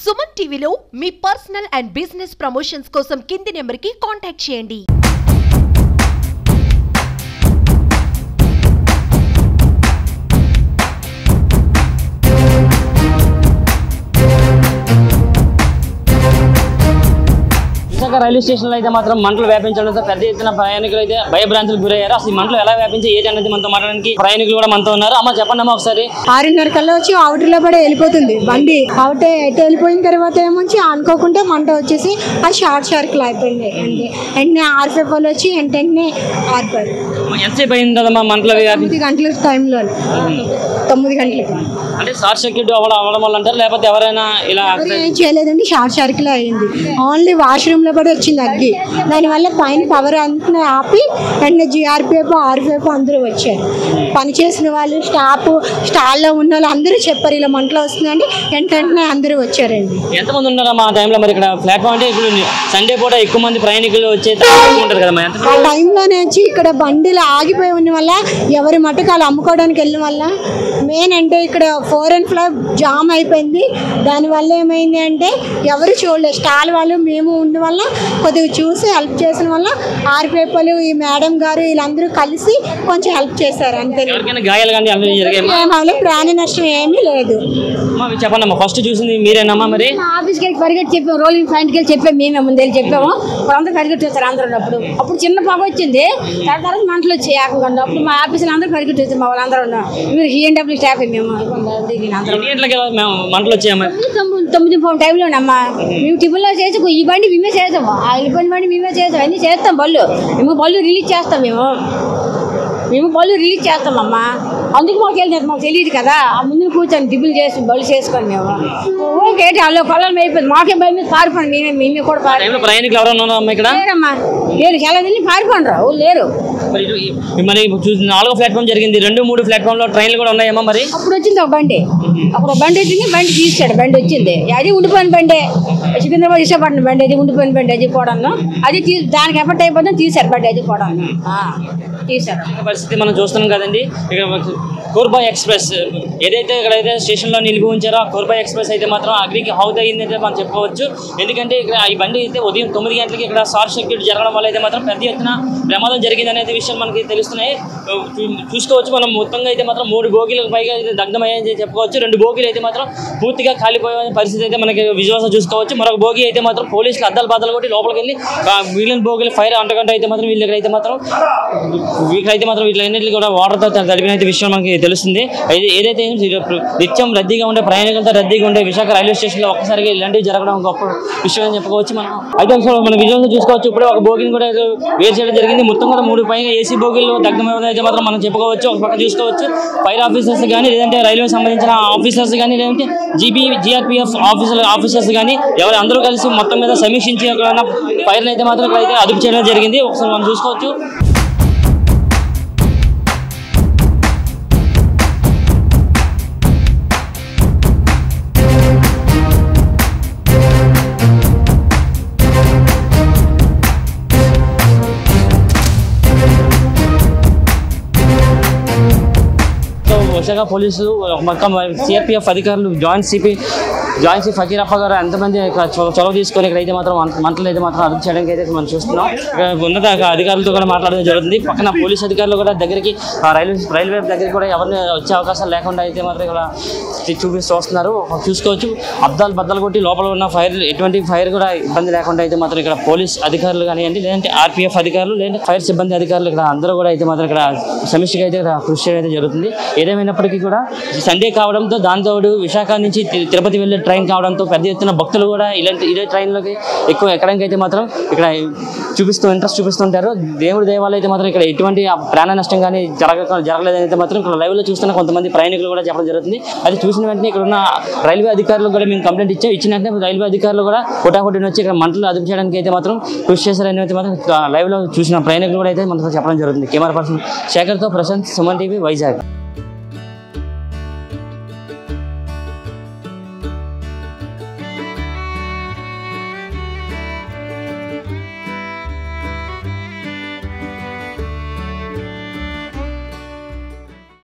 సుమన్ టీవీలో మీ personal and business promotions కోసం కింది నెంబర్కి కాంటాక్ట్ చేయండి. విశాఖ రైల్వే స్టేషన్ లో అయితే మాత్రం మంటలు వ్యాపించడంతో పెద్ద ఎత్తున ప్రయాణికులు అయితే భయభ్రాంతులకు గురయ్యారు. అసలు ఈ మంటలు ఎలా వ్యాపించి ఏంటి అనేది మనతో మాట్లాడడానికి ప్రయాణికులు కూడా మనతో ఉన్నారు. అమ్మ చెప్పండి అమ్మా ఒకసారి. 6:30 కల్లా వచ్చి అవుట్లో పడి వెళ్ళిపోతుంది బండి. అవుటే ఎటు వెళ్ళిపోయిన తర్వాత ఏమొచ్చి అనుకోకుంటే మంట వచ్చేసి అది షార్ట్ సర్కిల్ అయిపోయింది. వెంటనే ఆర్పీఎఫ్ వాళ్ళు వచ్చి వెంటనే ఆర్పారు. ఎంతసేపు అయింది కదమ్మా మంటలు? 9 గంటల టైంలో 9 గంటలకి. అంటే షార్ట్ సర్క్యూట్ అవడం వల్ల అంటారు, లేకపోతే ఎవరైనా ఇలా ఏం చేయలేదండి, షార్ట్ సర్కిల్ అయింది. ఓన్లీ వాష్రూమ్ లో కూడా వచ్చింది అగ్గి. దానివల్ల పైన పవర్ అంతా ఆపి వెంటనే జిఆర్పిఎఫ్ ఆర్పిఎఫ్ అందరూ వచ్చారు. పనిచేసిన వాళ్ళు స్టాల్లో ఉన్న వాళ్ళు అందరూ చెప్పారు ఇలా మంటలు వస్తుందండి. వెంటనే అందరూ వచ్చారండి. ఎంతమంది ఉన్నారమ్మా ఆ టైంలో? మరి ఇక్కడ ప్లాట్ఫామ్ అంటే ఇప్పుడు సండే పూట ఎక్కువ మంది ప్రయాణికులు వచ్చే ఉంటారు కదా. ఆ టైంలోనే వచ్చి ఇక్కడ బండిలు ఆగిపోయి ఉన్న వల్ల ఎవరి మట్టుకు వాళ్ళు అమ్ముకోవడానికి వెళ్ళిన వల్ల మెయిన్ అంటే ఇక్కడ 4 and 5 జామ్ అయిపోయింది. దానివల్ల ఏమైంది అంటే ఎవరు చూడలేదు. స్టాల్ వాళ్ళు మేము ఉన్న వల్ల కొద్దిగా చూసి హెల్ప్ చేసిన వల్ల ఆర్పీఎఫ్లు ఈ మేడం గారు వీళ్ళందరూ కలిసి కొంచెం హెల్ప్ చేశారు. అంతే. గాయాలు కానీ ప్రాణ నష్టం ఏమీ లేదు. చెప్పండి ఫస్ట్ చూసింది మీరేనమ్మా? మరి ఆఫీస్కి వెళ్ళి పరిగెట్టి చెప్పాము, రోలింగ్ ఫ్రంట్కి వెళ్ళి చెప్పాము, మేమే ముందు వెళ్ళి చెప్పాము. ఇప్పుడు అందరూ పరిగెట్టి వచ్చారు. అందరూ అప్పుడు చిన్న పొగ వచ్చింది, తర్వాత మంటలు వచ్చాయి ఏకంగా. అప్పుడు మా ఆఫీసులో అందరూ పరిగెట్టి వచ్చారు. మా వాళ్ళందరూ మీరు ఈఎన్డబ్ల్యూ స్టాఫ్ మేము మంటలు వచ్చాయమ్మా 9 టైంలోనమ్మా. మేము టిఫిన్లో చేసి ఈ బండి మేమే చేసాము, ఆ వెళ్ళిపోయిన బండి మేమే చేసాము, అన్నీ చేస్తాం. మేము బళ్ళు రిలీజ్ చేస్తాం. మేము బళ్ళు రిలీజ్ చేస్తామమ్మా. అందుకు మాకు వెళ్ళినది మాకు తెలియదు కదా. ఆ ముందు కూర్చొని టిఫిన్ చేసి బళ్ళు చేసుకొని మేము ఓకే వాళ్ళు కొలం అయిపోయింది. మాకే భయం మీద పారిపోండి. మేమే కూడా ప్రయాణికులు ఎవరన్నా ఇక్కడ లేరమ్మా, లేరు. చాలా వెళ్ళి పారిపోండి రా లేరు. మరి 4వ ప్లాట్ఫామ్ జరిగింది, 2, 3 ప్లాట్ఫామ్ లో ట్రైన్లు కూడా ఉన్నాయమ్మా. మరి అప్పుడు వచ్చింది ఒక బండి, అప్పుడు బండి వచ్చింది, బండి తీసాడు. బండి వచ్చింది, అది ఉండిపోయిన బండి. సికింద్రాబాద్ ఇష్టపడిన బండి, అది ఉండిపోయిన బండి. అది పోవడంలో అది దానికి ఎఫెక్ట్ అయిపోతుంది, తీశారు బండి. అది పోవడంలో తీశారు. పరిస్థితి మనం చూస్తున్నాం కదండి. ఇక్కడ కోర్బా ఎక్స్ప్రెస్ ఏదైతే ఇక్కడైతే స్టేషన్లో నిలిపి ఉంచారో ఆ కోర్బా ఎక్స్ప్రెస్ అయితే మాత్రం అగ్నికి హౌత్ అయ్యిందైతే మనం చెప్పుకోవచ్చు. ఎందుకంటే ఇక్కడ ఈ బండి అయితే ఉదయం 9 గంటలకి ఇక్కడ షార్ట్ సర్క్యూట్ జరగడం వల్ల అయితే మాత్రం పెద్ద ఎత్తున ప్రమాదం జరిగింది అనేది విషయం మనకి తెలుస్తున్నాయి. చూసుకోవచ్చు మనం మొత్తంగా అయితే మాత్రం 3 బోగీలకు పైగా అయితే దగ్ధమయ్యాయని చెప్పుకోవచ్చు. 2 బోగీలు అయితే మాత్రం పూర్తిగా కాలిపోయే పరిస్థితి అయితే మనకి విజువల్స్ చూసుకోవచ్చు. మరొక బోగి అయితే మాత్రం పోలీసులు అద్దాలు బద్దలు కొట్టి లోపలికి వెళ్ళి మిగిలిన బోగీలు ఫైర్ అంటగంట అయితే మాత్రం వీళ్ళకైతే మాత్రం వీళ్ళన్నింటికి కూడా వాటర్తో తడిపిన అయితే విషయం మనకి తెలుస్తుంది. ఏదైతే నిత్యం రద్దీగా ఉండే ప్రయాణికులతో రద్దీగా ఉండే విశాఖ రైల్వే స్టేషన్లో ఒక్కసారిగా ఇలాంటివి జరగడం గొప్ప విషయం అని చెప్పుకోవచ్చు. మనం అయితే మన విజువల్స్ చూసుకోవచ్చు. ఇప్పుడు ఒక బోగిని కూడా వేరు చేయడం జరిగింది. మొత్తం కూడా 3 పైన ఏసీ బోగీలు దగ్ధమయ్యేది అయితే మాత్రం మనం చెప్పుకోవచ్చు. ఒక పక్క చూసుకోవచ్చు ఫైర్ ఆఫీసర్స్ కానీ, లేదంటే రైల్వే సంబంధించిన ఆఫీసర్స్ కానీ, లేదంటే జిఆర్పిఎఫ్ ఆఫీసర్స్ కానీ ఎవరు అందరూ కలిసి మొత్తం మీద సమీక్షించి ఫైర్ని అయితే మాత్రం ఇక్కడైతే అదుపు చేయడం జరిగింది. ఒకసారి మనం చూసుకోవచ్చు. విశాఖ పోలీసులు మొత్తం సిఆర్పిఎఫ్ అధికారులు జాయింట్ సిపి ఫకీరప్ప గారు ఎంతమంది చొరవ తీసుకొని ఇక్కడైతే మాత్రం మంటలు అయితే మాత్రం అదుపు చేయడానికి అయితే మనం చూస్తున్నాం. ఉన్నత అధికారులతో కూడా మాట్లాడడం జరుగుతుంది. పక్కన పోలీస్ అధికారులు కూడా దగ్గరికి రైల్వే దగ్గరికి కూడా ఎవరిని వచ్చే అవకాశాలు లేకుండా అయితే మాత్రం ఇక్కడ చూస్తున్నారు. చూసుకోవచ్చు అద్దాలు బద్దలు కొట్టి లోపల ఉన్న ఎటువంటి ఫైర్ కూడా ఇబ్బంది లేకుండా అయితే మాత్రం ఇక్కడ పోలీస్ అధికారులు కానివ్వండి, లేదంటే ఆర్పిఎఫ్ అధికారులు, లేదంటే ఫైర్ సిబ్బంది అధికారులు ఇక్కడ అందరూ కూడా అయితే మాత్రం ఇక్కడ సమీక్షగా అయితే ఇక్కడ కృషి చేయడం అయితే జరుగుతుంది. ఏదేమైనప్పటికీ కూడా సండే కావడంతో దాంతో విశాఖ నుంచి తిరుపతి వెళ్ళే ట్రైన్ కావడంతో పెద్ద ఎత్తున భక్తులు కూడా ఇదే ట్రైన్లోకి ఎక్కువ ఎక్కడానికి అయితే మాత్రం ఇక్కడ ఇంట్రెస్ట్ చూపిస్తుంటారు. దేవుడి దేవాలయం అయితే మాత్రం ఇక్కడ ఎటువంటి ప్రాణ నష్టం కానీ జరగలేదని అయితే మాత్రం ఇక్కడ లైవ్లో చూస్తున్న కొంతమంది ప్రయాణికులు కూడా చెప్పడం జరుగుతుంది. అది చూసిన వెంటనే ఇక్కడ ఉన్న రైల్వే అధికారులు కూడా మేము కంప్లైంట్ ఇచ్చిన వెంటనే రైల్వే అధికారులు కూడా హుటాహుటిని వచ్చి ఇక్కడ మంటలు అదుపు చేయడానికి అయితే మాత్రం కృషి చేశారని అయితే మాత్రం లైవ్లో చూసిన ప్రయాణికులు కూడా అయితే మనతో చెప్పడం జరుగుతుంది. కెమెరా పర్సన్ శేఖర్తో ప్రశాంత్, సుమన్ టీవీ, వైజాగ్.